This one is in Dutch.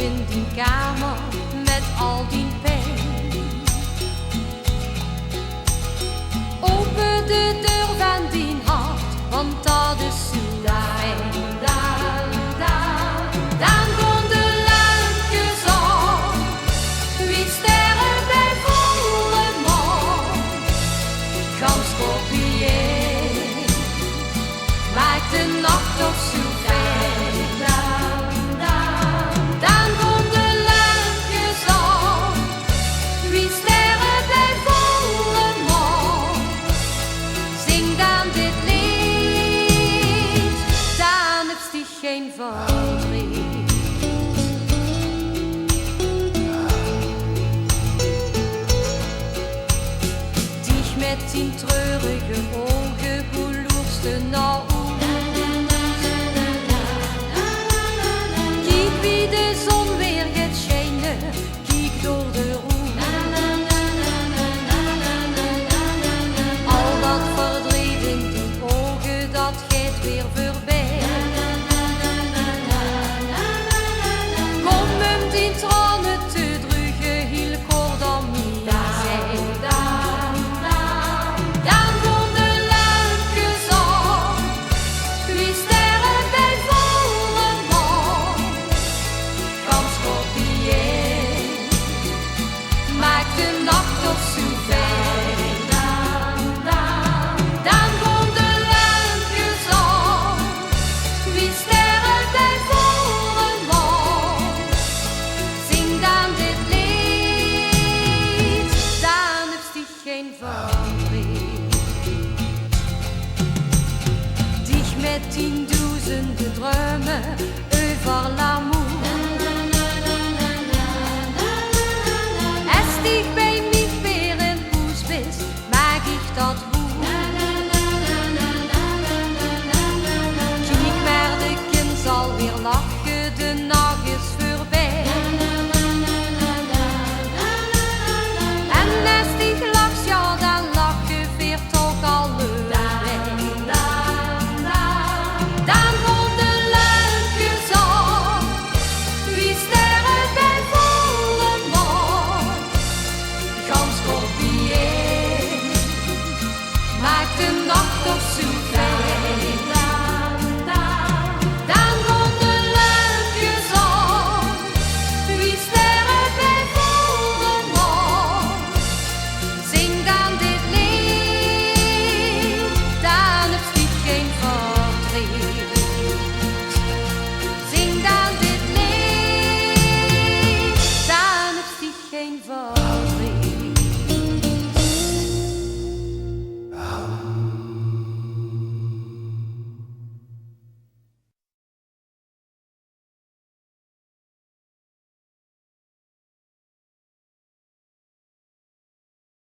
in die kamer met al die pijn. Open de deur van die hart, want dat is zo fijn. Dan komt de lampjes op, wie sterren bij volle maan. Gans kopieën, maakt de nacht toch zo fijn. Dan komt de lampjes op, wie sterren bij volle maan. Zing dan dit lied, dan heeft die geen verdriet. Dich met die treurige ogen, hoe loerst de nou? Kijk wie de zon weer gaat schijnen, kijk door de roem. Al dat verdriet in die ogen, dat gaat weer voorbij. Kom hem die tranen te drugen, heel kort aan mij zijn. Dan komt de lampjes op, wie sterren bij volle maan. Gans kopieën, maakt de nacht toch zo fijn. Dan komt de lampjes op, wie sterren bij volle maan. Zing dan dit lied, dan heeft die geen verdriet.